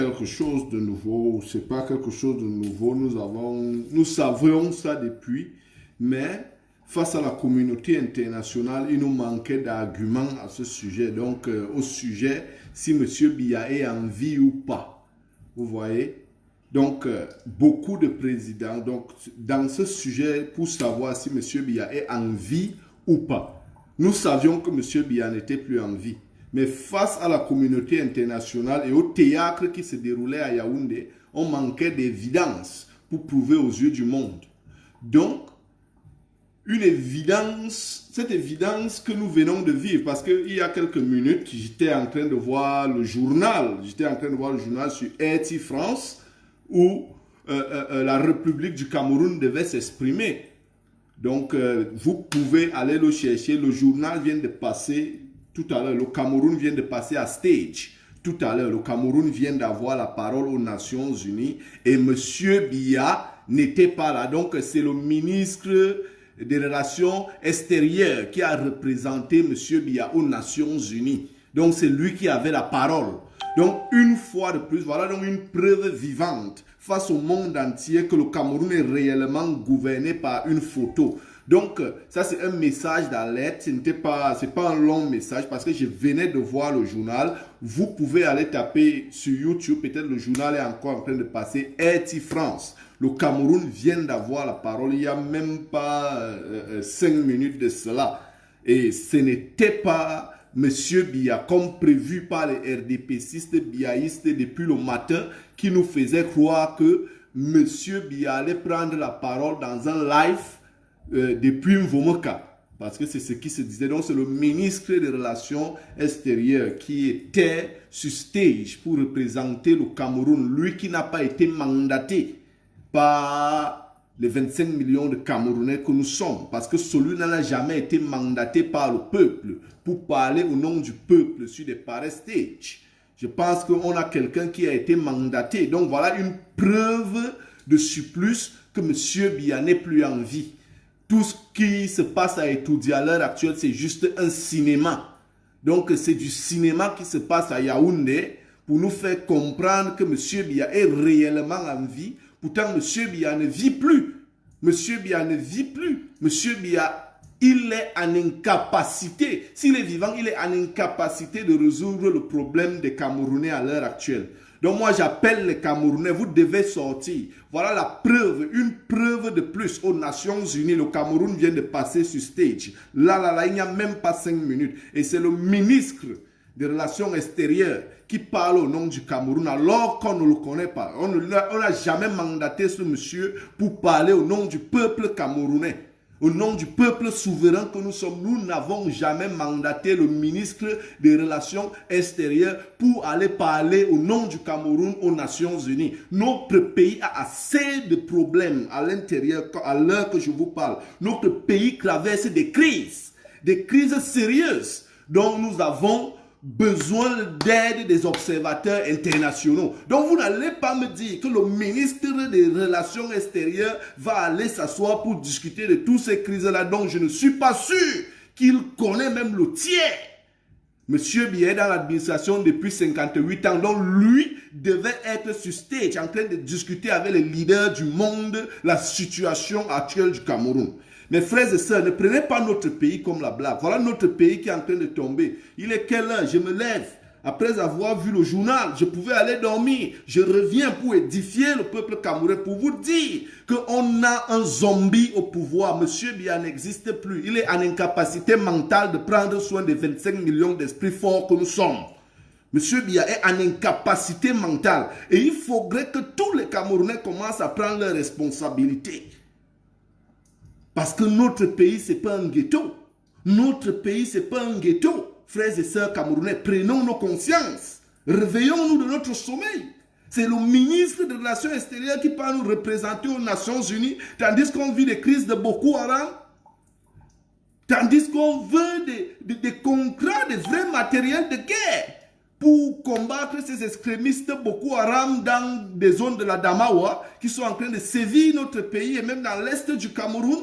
Quelque chose de nouveau, c'est pas quelque chose de nouveau, nous savions ça depuis, mais face à la communauté internationale, il nous manquait d'arguments à ce sujet. Donc, au sujet, si M. Biya est en vie ou pas. Vous voyez? Donc, beaucoup de présidents, donc, dans ce sujet, pour savoir si M. Biya est en vie ou pas. Nous savions que M. Biya n'était plus en vie. Mais face à la communauté internationale et au théâtre qui se déroulait à Yaoundé, on manquait d'évidence pour prouver aux yeux du monde. Donc, une évidence, cette évidence que nous venons de vivre, parce qu'il y a quelques minutes, j'étais en train de voir le journal, sur RT France, où la République du Cameroun devait s'exprimer. Donc, vous pouvez aller le chercher, le journal vient de passer. Tout à l'heure, le Cameroun vient de passer à stage. Tout à l'heure, le Cameroun vient d'avoir la parole aux Nations Unies et M. Biya n'était pas là. Donc, c'est le ministre des Relations extérieures qui a représenté M. Biya aux Nations Unies. Donc, c'est lui qui avait la parole. Donc, une fois de plus, voilà donc une preuve vivante face au monde entier que le Cameroun est réellement gouverné par une photo. Donc, ça c'est un message d'alerte, c'est pas un long message parce que je venais de voir le journal. Vous pouvez aller taper sur YouTube, peut-être le journal est encore en train de passer, RT France. Le Cameroun vient d'avoir la parole, il n'y a même pas 5 minutes de cela. Et ce n'était pas M. Biya, comme prévu par les RDPcistes biaïstes depuis le matin, qui nous faisait croire que M. Biya allait prendre la parole dans un live depuis Mvomoka, parce que c'est ce qui se disait. Donc c'est le ministre des Relations extérieures qui était sur stage pour représenter le Cameroun, lui qui n'a pas été mandaté par les 25 millions de Camerounais que nous sommes, parce que celui-là n'a jamais été mandaté par le peuple pour parler au nom du peuple sur des pareils stages. Je pense qu'on a quelqu'un qui a été mandaté. Donc voilà une preuve de surplus que M. Biya n'est plus en vie. Tout ce qui se passe à Etoudi à l'heure actuelle, c'est juste un cinéma. Donc, c'est du cinéma qui se passe à Yaoundé pour nous faire comprendre que M. Biya est réellement en vie. Pourtant, M. Biya ne vit plus. M. Biya ne vit plus. M. Biya, il est en incapacité. S'il est vivant, il est en incapacité de résoudre le problème des Camerounais à l'heure actuelle. Donc moi j'appelle les Camerounais, vous devez sortir. Voilà la preuve, une preuve de plus aux Nations Unies. Le Cameroun vient de passer sur stage. Là, il n'y a même pas 5 minutes. Et c'est le ministre des Relations extérieures qui parle au nom du Cameroun alors qu'on ne le connaît pas. On n'a jamais mandaté ce monsieur pour parler au nom du peuple camerounais. Au nom du peuple souverain que nous sommes, nous n'avons jamais mandaté le ministre des Relations extérieures pour aller parler au nom du Cameroun aux Nations Unies. Notre pays a assez de problèmes à l'intérieur, à l'heure que je vous parle. Notre pays traverse des crises sérieuses. Donc nous avons besoin d'aide des observateurs internationaux. Donc vous n'allez pas me dire que le ministre des Relations extérieures va aller s'asseoir pour discuter de toutes ces crises-là dont je ne suis pas sûr qu'il connaît même le tiers. Monsieur Biya est dans l'administration depuis 58 ans, donc lui devait être sur stage en train de discuter avec les leaders du monde la situation actuelle du Cameroun. Mes frères et sœurs, ne prenez pas notre pays comme la blague. Voilà notre pays qui est en train de tomber. Il est quelle heure? Je me lève. Après avoir vu le journal, je pouvais aller dormir. Je reviens pour édifier le peuple camerounais, pour vous dire qu'on a un zombie au pouvoir. Monsieur Biya n'existe plus. Il est en incapacité mentale de prendre soin des 25 millions d'esprits forts que nous sommes. Monsieur Biya est en incapacité mentale. Et il faudrait que tous les Camerounais commencent à prendre leurs responsabilités. Parce que notre pays, ce n'est pas un ghetto. Notre pays, ce n'est pas un ghetto. Frères et sœurs camerounais, prenons nos consciences. Réveillons-nous de notre sommeil. C'est le ministre des Relations extérieures qui peut nous représenter aux Nations Unies, tandis qu'on vit des crises de Boko Haram, tandis qu'on veut des contrats, des vrais matériels de guerre pour combattre ces extrémistes Boko Haram dans des zones de la Damawa qui sont en train de sévir notre pays et même dans l'est du Cameroun,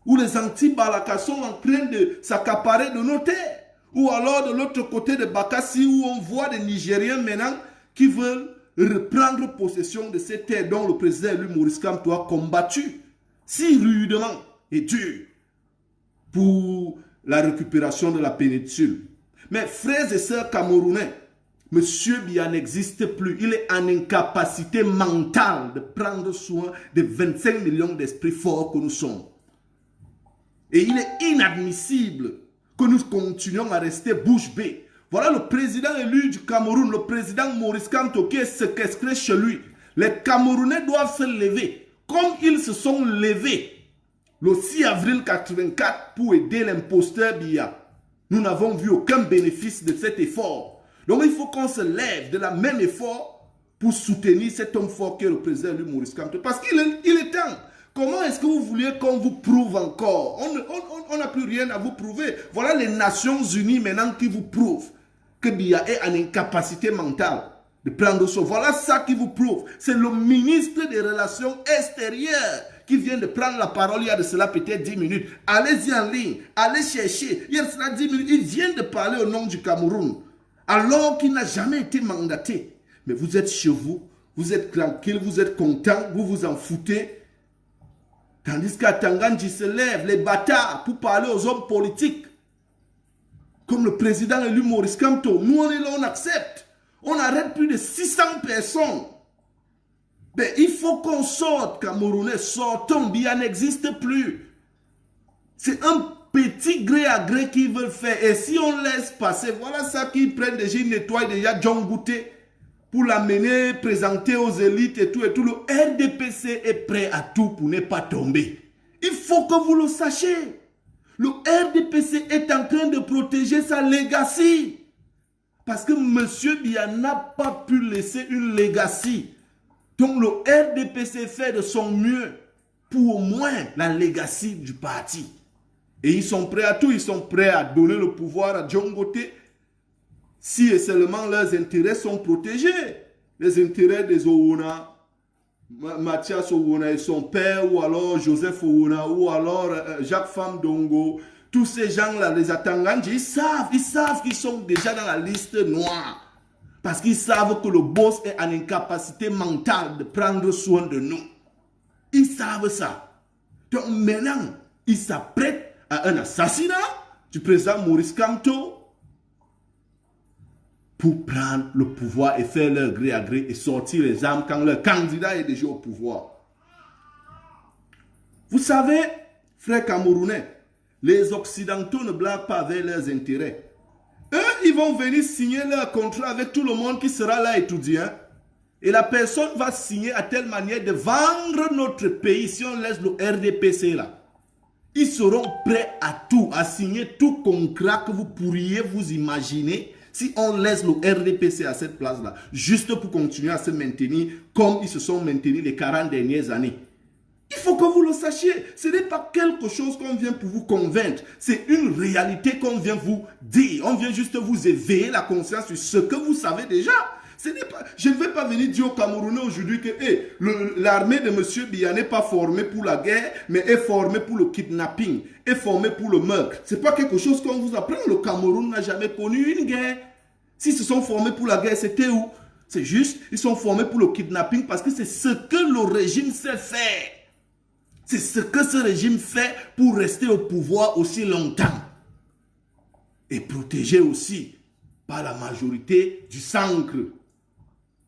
où les anti-Balaka sont en train de s'accaparer de nos terres, Ou alors de l'autre côté de Bakassi, où on voit des Nigériens maintenant qui veulent reprendre possession de ces terres dont le président élu Maurice Kamto a combattu si rudement et dur pour la récupération de la péninsule. Mais frères et sœurs camerounais, M. Biya n'existe plus. Il est en incapacité mentale de prendre soin des 25 millions d'esprits forts que nous sommes. Et il est inadmissible que nous continuions à rester bouche bée. Voilà le président élu du Cameroun, le président Maurice Kamto, qui est séquestré chez lui. Les Camerounais doivent se lever, comme ils se sont levés le 6 avril 1984 pour aider l'imposteur Biya. Nous n'avons vu aucun bénéfice de cet effort. Donc il faut qu'on se lève de la même effort pour soutenir cet homme fort qui est le président élu Maurice Kamto. Parce qu'il est temps. Comment est-ce que vous vouliez qu'on vous prouve encore? On n'a plus rien à vous prouver. Voilà les Nations Unies maintenant qui vous prouvent que Biya est en incapacité mentale de prendre son. Voilà ça qui vous prouve. C'est le ministre des Relations extérieures qui vient de prendre la parole il y a de cela peut-être 10 minutes. Allez-y en ligne, allez chercher. Il y a de cela 10 minutes, il vient de parler au nom du Cameroun. Alors qu'il n'a jamais été mandaté. Mais vous êtes chez vous, vous êtes tranquille, vous êtes content, vous vous en foutez. Tandis qu'à Tangandji se lèvent les bâtards pour parler aux hommes politiques. Comme le président élu Maurice Kamto. Nous on est là, on accepte. On arrête plus de 600 personnes. Mais il faut qu'on sorte, Camerounais, sortons, Biya n'existe plus. C'est un petit gré à gré qu'ils veulent faire. Et si on laisse passer, voilà ça qu'ils prennent déjà, ils nettoient déjà John Gouté pour l'amener, présenter aux élites et tout et tout. Le RDPC est prêt à tout pour ne pas tomber. Il faut que vous le sachiez. Le RDPC est en train de protéger sa legacy. Parce que M. Biya n'a pas pu laisser une legacy. Donc le RDPC fait de son mieux pour au moins la legacy du parti. Et ils sont prêts à tout. Ils sont prêts à donner le pouvoir à John Gouté si et seulement leurs intérêts sont protégés. Les intérêts des Owona, Mathias Owona et son père, ou alors Joseph Owona, ou alors Jacques Famdongo, tous ces gens-là, les Atangandji, ils savent qu'ils sont déjà dans la liste noire. Parce qu'ils savent que le boss est en incapacité mentale de prendre soin de nous. Ils savent ça. Donc maintenant, ils s'apprêtent à un assassinat du président Maurice Kamto pour prendre le pouvoir et faire leur gré à gré et sortir les armes quand leur candidat est déjà au pouvoir. Vous savez, frères camerounais, les Occidentaux ne blaguent pas avec leurs intérêts. Eux, ils vont venir signer leur contrat avec tout le monde qui sera là étudiant. Et la personne va signer à telle manière de vendre notre pays si on laisse le RDPC là. Ils seront prêts à tout, à signer tout contrat que vous pourriez vous imaginer si on laisse le RDPC à cette place-là. Juste pour continuer à se maintenir comme ils se sont maintenus les 40 dernières années. Il faut que vous le sachiez. Ce n'est pas quelque chose qu'on vient pour vous convaincre. C'est une réalité qu'on vient vous dire. On vient juste vous éveiller la conscience sur ce que vous savez déjà. Je ne vais pas venir dire aux Camerounais aujourd'hui que l'armée de M. Biya n'est pas formée pour la guerre, mais est formée pour le kidnapping, est formée pour le meurtre. Ce n'est pas quelque chose qu'on vous apprend. Le Cameroun n'a jamais connu une guerre. S'ils se sont formés pour la guerre, c'était où? C'est juste, ils sont formés pour le kidnapping parce que c'est ce que le régime sait faire. C'est ce que ce régime fait pour rester au pouvoir aussi longtemps. Et protégé aussi par la majorité du centre.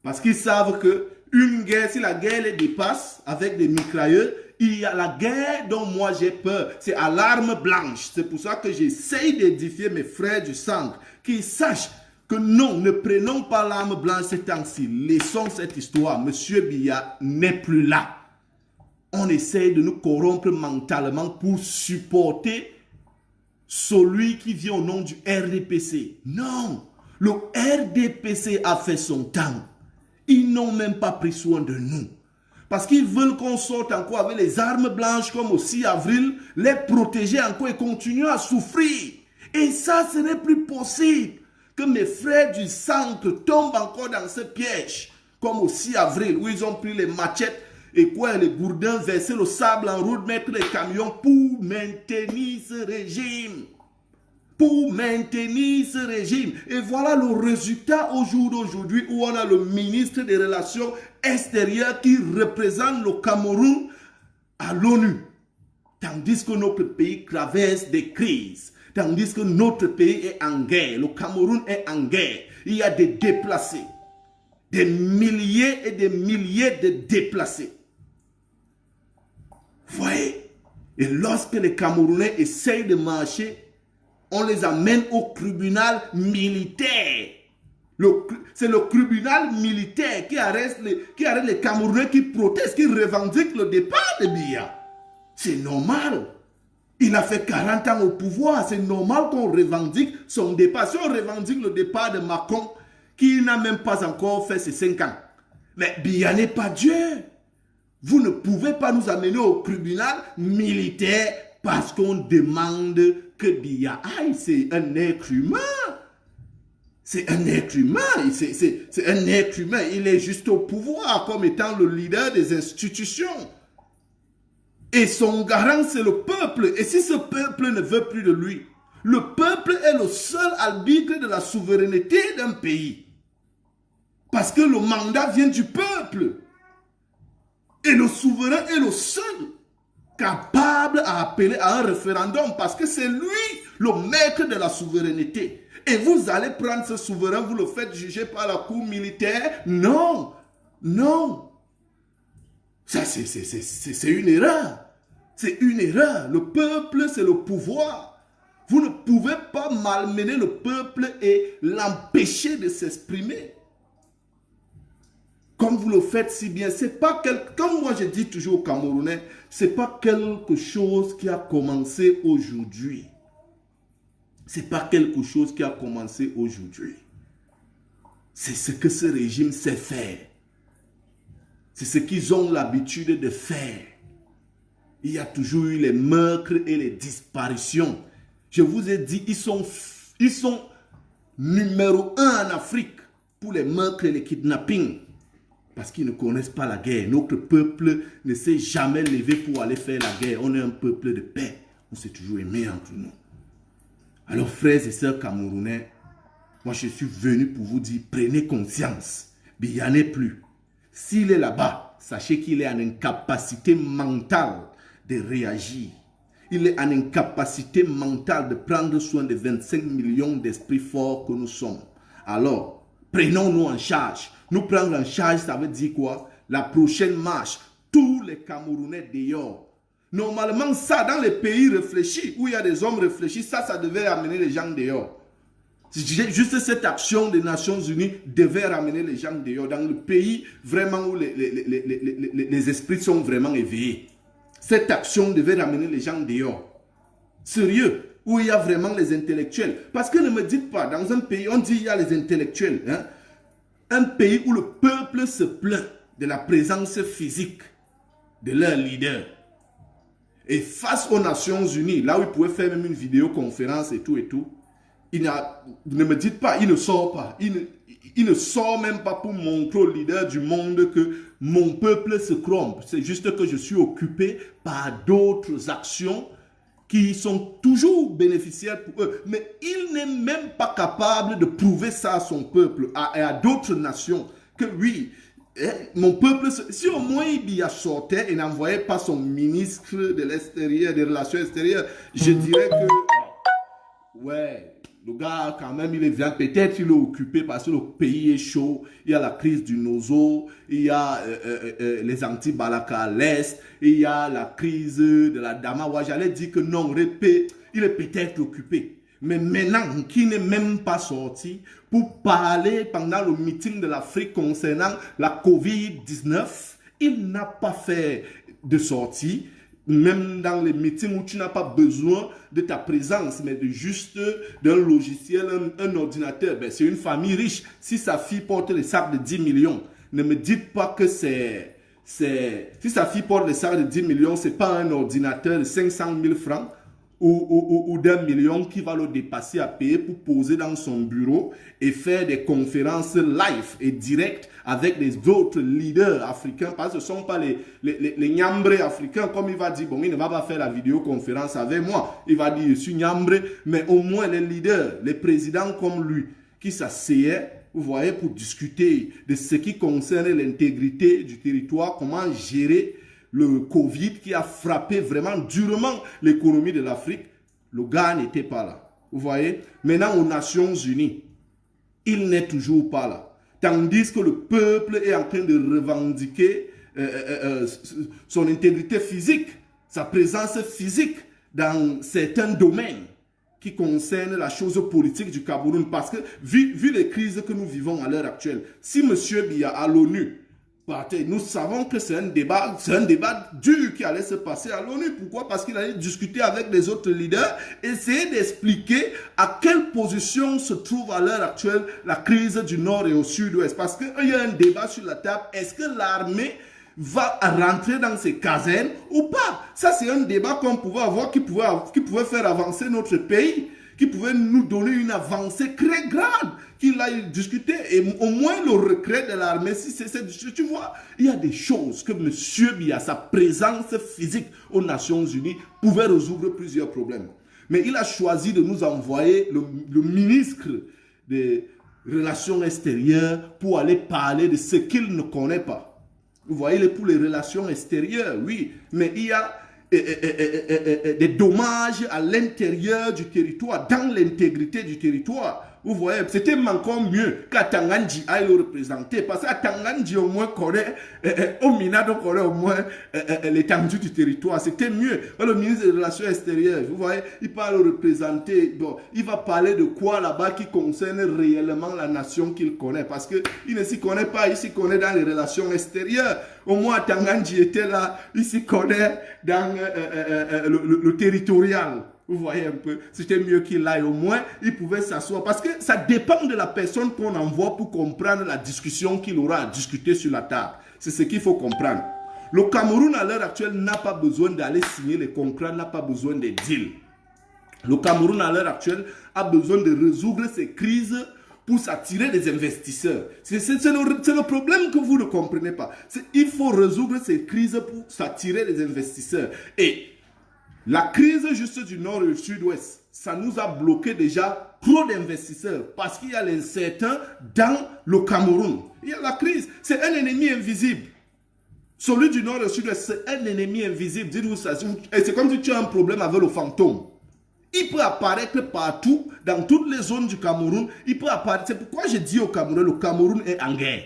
Parce qu'ils savent que une guerre, si la guerre les dépasse avec des mitrailleurs, il y a la guerre dont moi j'ai peur. C'est à l'arme blanche. C'est pour ça que j'essaye d'édifier mes frères du centre. Qu'ils sachent que non, ne prenons pas l'arme blanche ces temps-ci. Laissons cette histoire. Monsieur Biya n'est plus là. On essaye de nous corrompre mentalement pour supporter celui qui vient au nom du RDPC. Non, le RDPC a fait son temps. Ils n'ont même pas pris soin de nous. Parce qu'ils veulent qu'on sorte encore avec les armes blanches comme au 6 avril, les protéger encore et continuer à souffrir. Et ça, ce n'est plus possible que mes frères du centre tombent encore dans ce piège. Comme au 6 avril où ils ont pris les machettes et quoi, les gourdins, verser le sable en route, mettre les camions pour maintenir ce régime. pour maintenir ce régime. Et voilà le résultat au jour d'aujourd'hui où on a le ministre des Relations extérieures qui représente le Cameroun à l'ONU. Tandis que notre pays traverse des crises. Tandis que notre pays est en guerre. Le Cameroun est en guerre. Il y a des déplacés. Des milliers et des milliers de déplacés. Vous voyez? Et lorsque les Camerounais essayent de marcher, on les amène au tribunal militaire. C'est le tribunal militaire qui arrête les Camerounais qui protestent, qui revendiquent le départ de Biya. C'est normal. Il a fait 40 ans au pouvoir. C'est normal qu'on revendique son départ. Si on revendique le départ de Macron, qui n'a même pas encore fait ses 5 ans. Mais Biya n'est pas Dieu. Vous ne pouvez pas nous amener au tribunal militaire parce qu'on demande que Biya aille. C'est un être humain. C'est un être humain. C'est un être humain. Il est juste au pouvoir comme étant le leader des institutions. Et son garant, c'est le peuple. Et si ce peuple ne veut plus de lui, le peuple est le seul arbitre de la souveraineté d'un pays. Parce que le mandat vient du peuple. Et le souverain est le seul capable à appeler à un référendum. Parce que c'est lui le maître de la souveraineté. Et vous allez prendre ce souverain, vous le faites juger par la cour militaire. Non, non. Ça, c'est une erreur. C'est une erreur. Le peuple, c'est le pouvoir. Vous ne pouvez pas malmener le peuple et l'empêcher de s'exprimer. Comme vous le faites si bien, c'est pas comme moi je dis toujours aux Camerounais, c'est pas quelque chose qui a commencé aujourd'hui. C'est pas quelque chose qui a commencé aujourd'hui. C'est ce que ce régime sait faire. C'est ce qu'ils ont l'habitude de faire. Il y a toujours eu les meurtres et les disparitions. Je vous ai dit, ils sont numéro 1 en Afrique pour les meurtres et les kidnappings. Parce qu'ils ne connaissent pas la guerre. Notre peuple ne s'est jamais levé pour aller faire la guerre. On est un peuple de paix. On s'est toujours aimé entre nous. Alors frères et sœurs camerounais, moi je suis venu pour vous dire, prenez conscience. Biya n'est plus. S'il est là-bas, sachez qu'il est en incapacité mentale de réagir. Il est en incapacité mentale de prendre soin des 25 millions d'esprits forts que nous sommes. Alors, prenons-nous en charge. Nous prendre en charge, ça veut dire quoi? La prochaine marche, tous les Camerounais dehors. Normalement, ça, dans les pays réfléchis, où il y a des hommes réfléchis, ça devait amener les gens dehors. Juste cette action des Nations Unies devait ramener les gens dehors, dans le pays vraiment où les esprits sont vraiment éveillés. Cette action devait ramener les gens dehors. Sérieux, où il y a vraiment les intellectuels. Parce que ne me dites pas, dans un pays, on dit il y a les intellectuels. Hein? Un pays où le peuple se plaint de la présence physique de leur leader. Et face aux Nations Unies, là où ils pouvaient faire même une vidéoconférence et tout, ne me dites pas, il ne sort pas. Il ne sort même pas pour montrer au leader du monde que mon peuple se trompe. C'est juste que je suis occupé par d'autres actions qui sont toujours bénéficiaires pour eux. Mais il n'est même pas capable de prouver ça à son peuple et à d'autres nations. Que oui, mon peuple, si au moins il sortait et n'envoyait pas son ministre de l'extérieur, des relations extérieures, je dirais que, ouais, le gars, quand même, il vient, peut-être il est occupé parce que le pays est chaud. Il y a la crise du Nozo, il y a les anti-Balaka à l'Est, il y a la crise de la Damawa. J'allais dire que non, il est peut-être occupé. Mais maintenant, qui n'est même pas sorti pour parler pendant le meeting de l'Afrique concernant la COVID-19, il n'a pas fait de sortie. Même dans les meetings où tu n'as pas besoin de ta présence, mais juste d'un logiciel, un ordinateur. Ben, c'est une famille riche. Si sa fille porte les sacs de 10 millions, ne me dites pas que si sa fille porte les sacs de 10 millions, ce n'est pas un ordinateur de 500 000 francs ou d'1 million qui va le dépasser à payer pour poser dans son bureau et faire des conférences live et directes avec les autres leaders africains, parce que ce ne sont pas les Nyambrés africains, comme il va dire, bon, il ne va pas faire la vidéoconférence avec moi, il va dire, je suis Nyambré, mais au moins les leaders, les présidents comme lui, qui s'asseyaient, vous voyez, pour discuter de ce qui concerne l'intégrité du territoire, comment gérer le Covid qui a frappé vraiment durement l'économie de l'Afrique. Le gars n'était pas là. Vous voyez, maintenant aux Nations Unies, il n'est toujours pas là. Tandis que le peuple est en train de revendiquer son intégrité physique, sa présence physique dans certains domaines qui concernent la chose politique du Cameroun. Parce que, vu les crises que nous vivons à l'heure actuelle, si M. Biya à l'ONU, nous savons que c'est un débat dur qui allait se passer à l'ONU. Pourquoi? Parce qu'il allait discuter avec les autres leaders, essayer d'expliquer à quelle position se trouve à l'heure actuelle la crise du Nord et au Sud-Ouest. Parce qu'il y a un débat sur la table. Est-ce que l'armée va rentrer dans ses casernes ou pas? Ça, c'est un débat qu'on pouvait avoir, qui pouvait faire avancer notre pays, qui pouvait nous donner une avancée très grande, qu'il aille discuter, et au moins le retrait de l'armée, si c'est, tu vois, il y a des choses que M. Biya, sa présence physique aux Nations Unies, pouvait résoudre plusieurs problèmes. Mais il a choisi de nous envoyer le ministre des Relations extérieures pour aller parler de ce qu'il ne connaît pas. Vous voyez, il est pour les relations extérieures, oui, mais il y a des dommages à l'intérieur du territoire, dans l'intégrité du territoire. Vous voyez, c'était encore mieux qu'à Tangandji aille le représenter, parce qu'à Tangandji au moins connaît, au Minado connaît au moins l'étendue du territoire. C'était mieux. Le ministre des Relations extérieures, vous voyez, il va le représenter. Bon, il va parler de quoi là-bas qui concerne réellement la nation qu'il connaît, parce qu'il ne s'y connaît pas, il s'y connaît dans les relations extérieures. Au moins, Tangandji était là, il s'y connaît dans le territorial. Vous voyez un peu, c'était mieux qu'il aille. Au moins, il pouvait s'asseoir. Parce que ça dépend de la personne qu'on envoie pour comprendre la discussion qu'il aura à discuter sur la table. C'est ce qu'il faut comprendre. Le Cameroun, à l'heure actuelle, n'a pas besoin d'aller signer les contrats, n'a pas besoin des deals. Le Cameroun, à l'heure actuelle, a besoin de résoudre ces crises pour s'attirer des investisseurs. C'est le problème que vous ne comprenez pas. Il faut résoudre ces crises pour s'attirer des investisseurs. Et la crise juste du Nord et du Sud-Ouest, ça nous a bloqué déjà trop d'investisseurs parce qu'il y a l'incertain dans le Cameroun. Il y a la crise. C'est un ennemi invisible. Celui du Nord et du Sud-Ouest, c'est un ennemi invisible. Dites-vous ça. Et c'est comme si tu as un problème avec le fantôme. Il peut apparaître partout, dans toutes les zones du Cameroun. Il peut apparaître. C'est pourquoi je dis au Cameroun, le Cameroun est en guerre.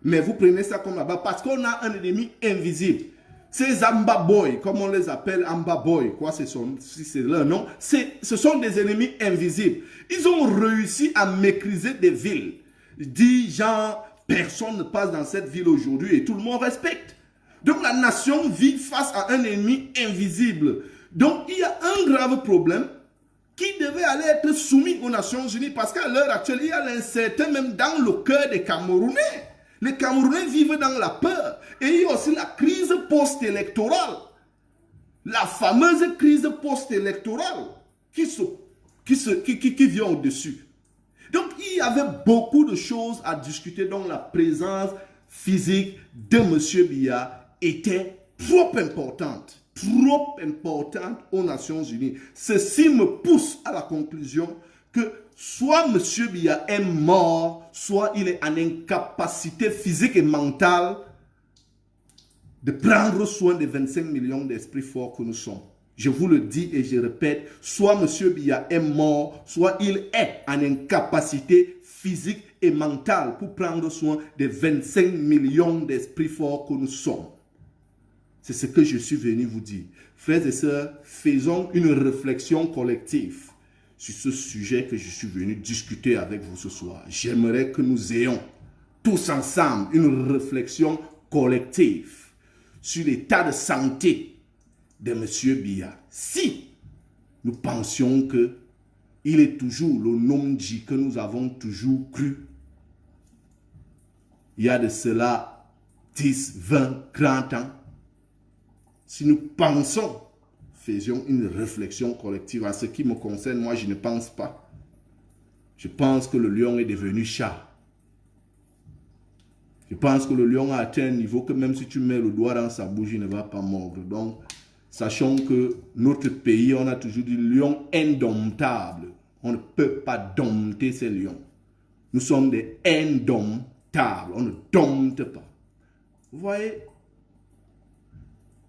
Mais vous prenez ça comme là-bas parce qu'on a un ennemi invisible. Ces Amba Boys, comme on les appelle Amba Boys, quoi, si c'est leur nom, ce sont des ennemis invisibles. Ils ont réussi à maîtriser des villes. Dit genre, personne ne passe dans cette ville aujourd'hui et tout le monde respecte. Donc la nation vit face à un ennemi invisible. Donc il y a un grave problème qui devait aller être soumis aux Nations Unies parce qu'à l'heure actuelle, il y a l'incertain même dans le cœur des Camerounais. Les Camerounais vivent dans la peur. Et il y a aussi la crise post-électorale. La fameuse crise post-électorale qui vient au-dessus. Donc, il y avait beaucoup de choses à discuter dont la présence physique de M. Biya était trop importante aux Nations Unies. Ceci me pousse à la conclusion que soit M. Biya est mort, soit il est en incapacité physique et mentale de prendre soin des 25 millions d'esprits forts que nous sommes. Je vous le dis et je répète, soit M. Biya est mort, soit il est en incapacité physique et mentale pour prendre soin des 25 millions d'esprits forts que nous sommes. C'est ce que je suis venu vous dire. Frères et sœurs, faisons une réflexion collective sur ce sujet que je suis venu discuter avec vous ce soir. J'aimerais que nous ayons tous ensemble une réflexion collective sur l'état de santé de M. Biya. Si nous pensions qu'il est toujours le Nomdji que nous avons toujours cru, il y a de cela 10, 20, 30 ans, si nous pensons faisions une réflexion collective. À ce qui me concerne, moi, je ne pense pas. Je pense que le lion est devenu chat. Je pense que le lion a atteint un niveau que même si tu mets le doigt dans sa bouche, il ne va pas mordre. Donc, sachons que notre pays, on a toujours dit lion indomptable. On ne peut pas dompter ces lions. Nous sommes des indomptables. On ne dompte pas. Vous voyez,